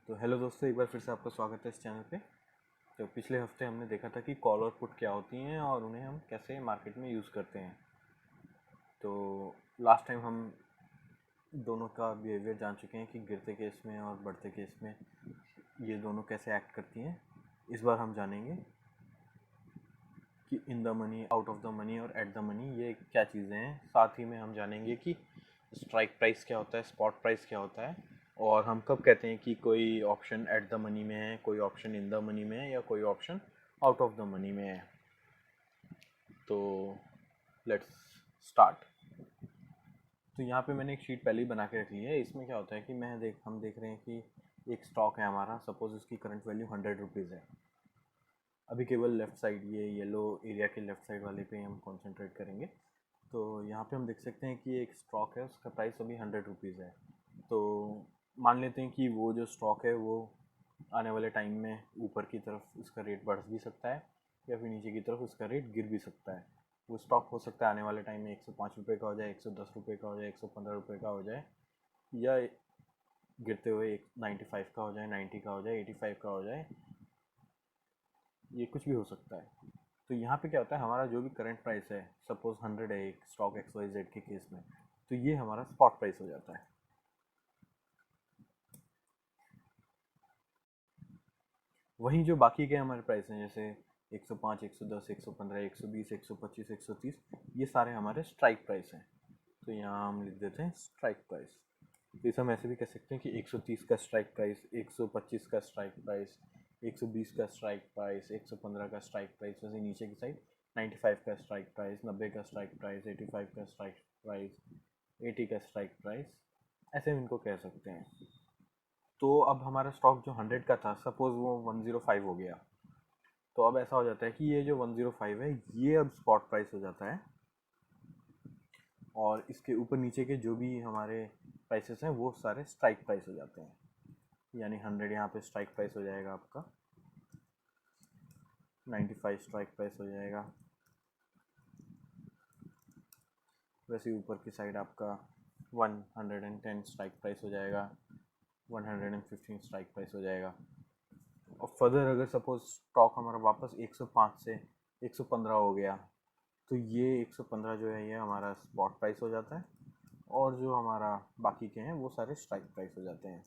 तो हेलो दोस्तों, एक बार फिर से आपका स्वागत है इस चैनल पे। तो पिछले हफ्ते हमने देखा था कि कॉल और पुट क्या होती हैं और उन्हें हम कैसे मार्केट में यूज़ करते हैं। तो लास्ट टाइम हम दोनों का बिहेवियर जान चुके हैं कि गिरते केस में और बढ़ते केस में ये दोनों कैसे एक्ट करती हैं। इस बार हम जानेंगे कि in the money, out of the money और एट द मनी ये क्या चीज़ें हैं। साथ ही में हम जानेंगे कि स्ट्राइक प्राइस क्या होता है, स्पॉट प्राइस क्या होता है, और हम कब कहते हैं कि कोई ऑप्शन एट द मनी में है, कोई ऑप्शन इन द मनी में है, या कोई option out of the money में है। तो लेट्स स्टार्ट। तो यहाँ पे मैंने एक शीट पहले ही बना के रख ली है। इसमें क्या होता है कि हम देख रहे हैं कि एक स्टॉक है हमारा, सपोज इसकी करंट वैल्यू 100 रुपीज़ है। अभी केवल लेफ़्ट साइड, ये येलो एरिया के लेफ़्ट साइड वाले पे हम कॉन्सेंट्रेट करेंगे। तो यहाँ पे हम देख सकते हैं कि एक स्टॉक है, उसका प्राइस अभी 100 रुपीज़ है। तो मान लेते हैं कि वो जो स्टॉक है वो आने वाले टाइम में ऊपर की तरफ उसका रेट बढ़ भी सकता है, या फिर नीचे की तरफ उसका रेट गिर भी सकता है। वो स्टॉक हो सकता है आने वाले टाइम में 105 रुपये का हो जाए, 110 रुपये का हो जाए, 115 रुपये का हो जाए, या गिरते हुए 95 का हो जाए, 90 का हो जाए, 85 का हो जाए, ये कुछ भी हो सकता है। तो यहाँ पे क्या होता है, हमारा जो भी करंट प्राइस है, सपोज 100 है एक स्टॉक XYZ के केस में, तो ये हमारा स्पॉट प्राइस हो जाता है। वहीं जो बाकी के हमारे प्राइस हैं, जैसे 105, 110, 115, 120, 125, 130, ये सारे हमारे स्ट्राइक प्राइस हैं। तो यहाँ हम लिख देते हैं स्ट्राइक प्राइस। तो इसे हम ऐसे भी कह सकते हैं कि 130 का स्ट्राइक प्राइस, 125 का स्ट्राइक प्राइस, 120 का स्ट्राइक प्राइस, 115 का स्ट्राइक प्राइस, वैसे नीचे की साइड 95 का स्ट्राइक प्राइस, 90 का स्ट्राइक प्राइस, 85 का स्ट्राइक प्राइस, 80 का स्ट्राइक प्राइस, ऐसे हम इनको कह सकते हैं। तो अब हमारा स्टॉक जो 100 का था, सपोज वो 105 हो गया। तो अब ऐसा हो जाता है कि ये जो 105 है ये अब स्पॉट प्राइस हो जाता है, और इसके ऊपर नीचे के जो भी हमारे प्राइसेस हैं वो सारे स्ट्राइक प्राइस हो जाते हैं। यानी 100 यहाँ पे स्ट्राइक प्राइस हो जाएगा आपका, 95 स्ट्राइक प्राइस हो जाएगा, वैसे ऊपर की साइड आपका 110 स्ट्राइक प्राइस हो जाएगा, 115 स्ट्राइक प्राइस हो जाएगा। और फर्दर अगर सपोज स्टॉक हमारा वापस 105 से 115 हो गया, तो ये 115 जो है ये हमारा स्पॉट प्राइस हो जाता है, और जो हमारा बाकी के हैं वो सारे स्ट्राइक प्राइस हो जाते हैं।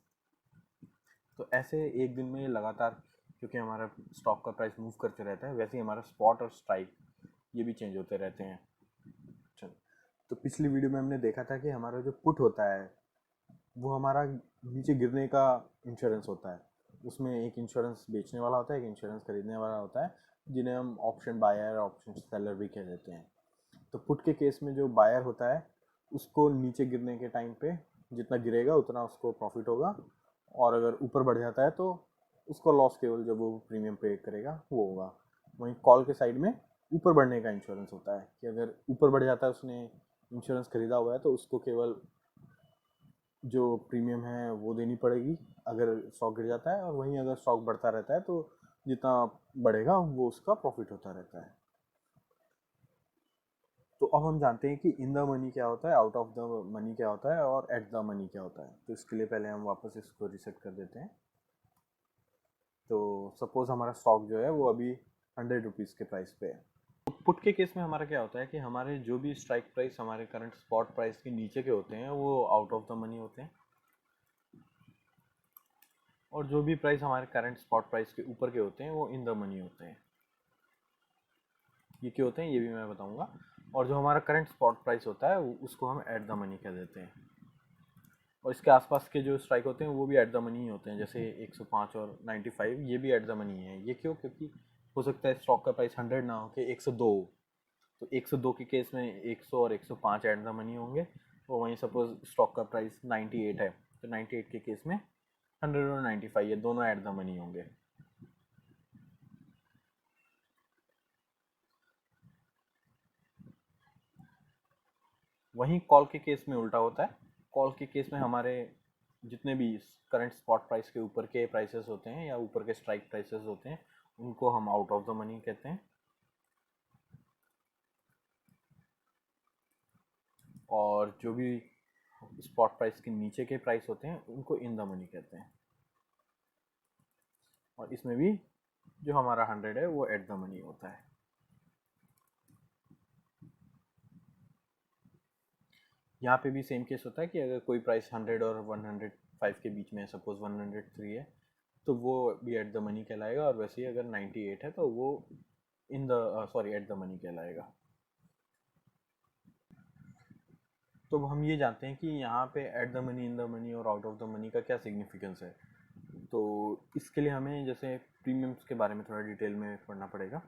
तो ऐसे एक दिन में ये लगातार, क्योंकि हमारा स्टॉक का प्राइस मूव करते रहता है, वैसे ही हमारा स्पॉट और स्ट्राइक ये भी चेंज होते रहते हैं। चलो, तो पिछली वीडियो में हमने देखा था कि हमारा जो पुट होता है वो हमारा नीचे गिरने का इंश्योरेंस होता है। उसमें एक इंश्योरेंस बेचने वाला होता है, एक इंश्योरेंस खरीदने वाला होता है, जिन्हें हम ऑप्शन बायर, ऑप्शन सेलर भी कह देते हैं। तो पुट के केस में जो बायर होता है उसको नीचे गिरने के टाइम पे जितना गिरेगा उतना उसको प्रॉफिट होगा, और अगर ऊपर बढ़ जाता है तो उसको लॉस केवल जब वो प्रीमियम पे करेगा वो होगा। वहीं कॉल के साइड में ऊपर बढ़ने का इंश्योरेंस होता है कि अगर ऊपर बढ़ जाता है, उसने इंश्योरेंस खरीदा हुआ है, तो उसको केवल जो प्रीमियम है वो देनी पड़ेगी अगर स्टॉक गिर जाता है, और वहीं अगर स्टॉक बढ़ता रहता है तो जितना बढ़ेगा वो उसका प्रॉफिट होता रहता है। तो अब हम जानते हैं कि इन द मनी क्या होता है, आउट ऑफ द मनी क्या होता है, और एट द मनी क्या होता है। तो इसके लिए पहले हम वापस इसको रिसेट कर देते हैं। तो सपोज हमारा स्टॉक जो है वो अभी 100 रुपीज़ के प्राइस पे है। तो पुट के केस में हमारा क्या होता है कि हमारे जो भी स्ट्राइक प्राइस हमारे करंट स्पॉट प्राइस के नीचे के होते हैं वो आउट ऑफ द मनी होते हैं, और जो भी प्राइस हमारे करंट स्पॉट प्राइस के ऊपर के होते हैं वो इन द मनी होते हैं। ये क्या होते हैं ये भी मैं बताऊंगा। और जो हमारा करंट स्पॉट प्राइस होता है उसको हम एट द मनी कह देते हैं। और इसके आसपास के जो स्ट्राइक होते हैं वो भी एट द मनी ही होते हैं, जैसे 105 और 95 ये भी एट द मनी है। ये क्यों? क्योंकि हो सकता है स्टॉक का प्राइस 100 ना हो के 102 हो। तो 102 के केस में 100 और 105 एट द मनी होंगे, और वहीं सपोज स्टॉक का प्राइस 98 है, तो 98 के केस में 100 और 95 ये दोनों एट द मनी होंगे। वहीं कॉल के केस में उल्टा होता है। कॉल के केस में हमारे जितने भी करंट स्पॉट प्राइस के ऊपर के प्राइसेस होते हैं या ऊपर के स्ट्राइक प्राइसेस होते हैं उनको हम आउट ऑफ द मनी कहते हैं, और जो भी स्पॉट प्राइस के नीचे के प्राइस होते हैं उनको इन द मनी कहते हैं। और इसमें भी जो हमारा 100 है वो एट द मनी होता है। यहाँ पे भी सेम केस होता है कि अगर कोई प्राइस 100 और 105 के बीच में है, सपोज 103 है, तो वो भी एट द मनी कहलाएगा, और वैसे ही अगर 98 है तो वो in the sorry at the money कहलाएगा। तो हम ये जानते हैं कि यहाँ पे at the money, in the money और आउट ऑफ द मनी का क्या सिग्निफिकेंस है। तो इसके लिए हमें जैसे प्रीमियम्स के बारे में थोड़ा डिटेल में पढ़ना पड़ेगा।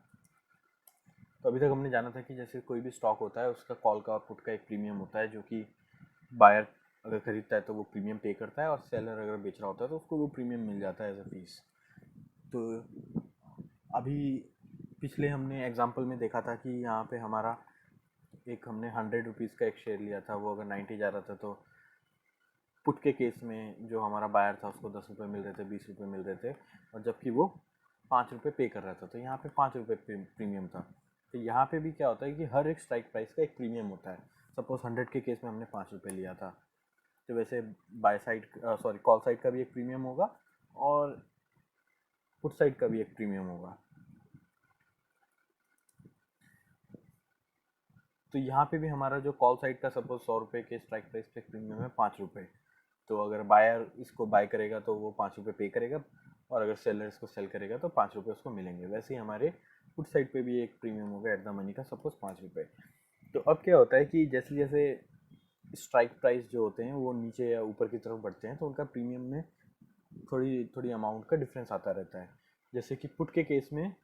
तो अभी तक हमने जाना था कि जैसे कोई भी स्टॉक होता है उसका कॉल का और पुट का एक प्रीमियम होता है, जो कि बायर अगर खरीदता है तो वो प्रीमियम पे करता है, और सेलर अगर बेच रहा होता है तो उसको वो प्रीमियम मिल जाता है एज अ फीस। तो अभी पिछले हमने एग्जांपल में देखा था कि यहाँ पे हमारा एक हमने 100 रुपीज़ का एक शेयर लिया था, वो अगर 90 जा रहा था, तो पुट के केस में जो हमारा बायर था उसको 10 रुपये मिल रहे थे, 20 रुपये मिल रहे थे, और जबकि वो 5 रुपये पे कर रहा था, तो यहाँ पे 5 रुपये प्रीमियम था। तो यहाँ पे भी क्या होता है कि हर एक स्ट्राइक प्राइस का एक प्रीमियम होता है। सपोज 100 के केस में हमने 5 रुपये लिया था, तो वैसे बाय साइड कॉल साइड का भी एक प्रीमियम होगा और पुट साइड का भी एक प्रीमियम होगा। तो यहाँ पे भी हमारा जो कॉल साइड का सपोज 100 रुपये के स्ट्राइक प्राइस पे प्रीमियम है 5 रुपये, तो अगर बायर इसको बाय करेगा तो वो 5 रुपये पे करेगा, और अगर सेलर इसको सेल करेगा तो 5 रुपये उसको मिलेंगे। वैसे ही हमारे पुट साइड पे भी एक प्रीमियम होगा एट द मनी का, सपोज 5 रुपये। तो अब क्या होता है कि जैसे जैसे स्ट्राइक प्राइस जो होते हैं वो नीचे या ऊपर की तरफ बढ़ते हैं, तो उनका प्रीमियम में थोड़ी थोड़ी अमाउंट का डिफरेंस आता रहता है। जैसे कि पुट के केस में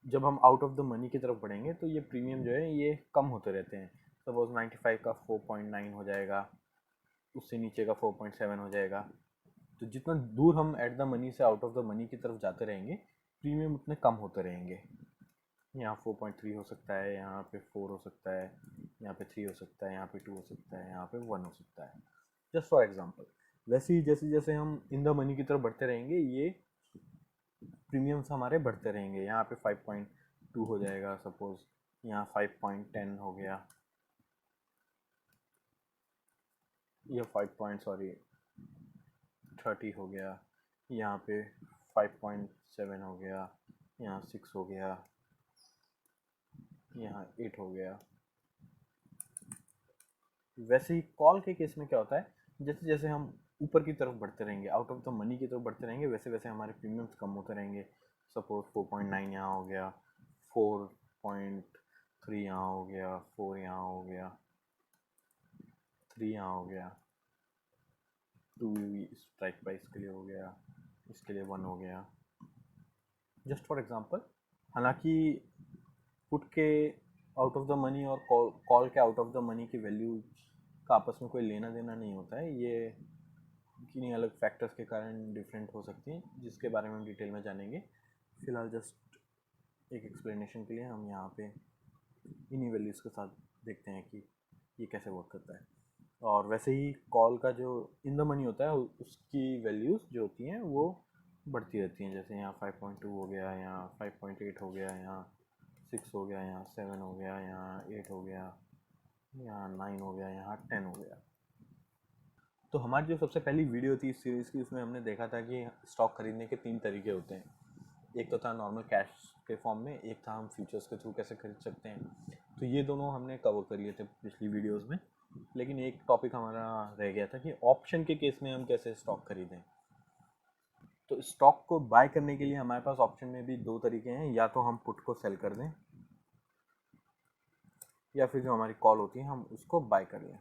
जब हम आउट ऑफ द मनी की तरफ बढ़ेंगे तो ये प्रीमियम जो है ये कम होते रहते हैं। सपोज 95 का 4.9 हो जाएगा, उससे नीचे का 4.7 हो जाएगा। तो जितना दूर हम एट द मनी से आउट ऑफ द मनी की तरफ जाते रहेंगे, प्रीमियम उतने कम होते रहेंगे। यहाँ 4.3 हो सकता है, यहाँ पे 4 हो सकता है, यहाँ पे 3 हो सकता है, यहाँ पे 2 हो सकता है, यहाँ पे 1 हो सकता है, जस्ट फॉर एग्जांपल। वैसे ही जैसे जैसे हम इन द मनी की तरफ बढ़ते रहेंगे, ये प्रीमियम्स हमारे बढ़ते रहेंगे। यहाँ पे 5.2 हो जाएगा सपोज, यहाँ 5.10 हो गया, ये 30 हो गया, यहाँ पे 5.7 हो गया, यहाँ 6 हो गया, यहाँ 8 हो गया। वैसे ही कॉल के केस में क्या होता है, जैसे जैसे हम ऊपर की तरफ बढ़ते रहेंगे, आउट ऑफ द मनी की तरफ बढ़ते रहेंगे, वैसे वैसे हमारे प्रीमियम्स कम होते रहेंगे। सपोज 4.9 यहाँ हो गया, 4.3 यहाँ हो गया, 4 यहाँ हो गया, 3 यहाँ हो गया, 2 स्ट्राइक प्राइस के लिए हो गया, इसके लिए 1 हो गया, जस्ट फॉर एग्जांपल। हालांकि पुट के आउट ऑफ द मनी और कॉल के आउट ऑफ द मनी की वैल्यू का आपस में कोई लेना देना नहीं होता है, ये किन्हीं अलग फैक्टर्स के कारण डिफरेंट हो सकती हैं, जिसके बारे में हम डिटेल में जानेंगे। फिलहाल जस्ट एक एक्सप्लेनेशन के लिए हम यहाँ पे इन्हीं वैल्यूज़ के साथ देखते हैं कि ये कैसे वर्क करता है। और वैसे ही कॉल का जो इन द मनी होता है उसकी वैल्यूज़ जो होती हैं वो बढ़ती रहती हैं। जैसे यहाँ 5.2 हो गया, यहाँ 5.8 हो गया, यहाँ 6 हो गया, यहाँ 7 हो गया, यहाँ 8 हो गया, यहाँ 9 हो गया, यहाँ 10 हो गया। तो हमारी जो सबसे पहली वीडियो थी इस सीरीज़ की, उसमें हमने देखा था कि स्टॉक खरीदने के 3 तरीके होते हैं। एक तो था नॉर्मल कैश के फॉर्म में, एक था हम फ्यूचर्स के थ्रू कैसे खरीद सकते हैं। तो ये दोनों हमने कवर कर लिए थे पिछली वीडियोस में, लेकिन एक टॉपिक हमारा रह गया था कि ऑप्शन के केस में हम कैसे स्टॉक खरीदें। तो स्टॉक को बाय करने के लिए हमारे पास ऑप्शन में भी 2 तरीके हैं, या तो हम पुट को सेल कर दें, या फिर जो हमारी कॉल होती है हम उसको बाय कर लें।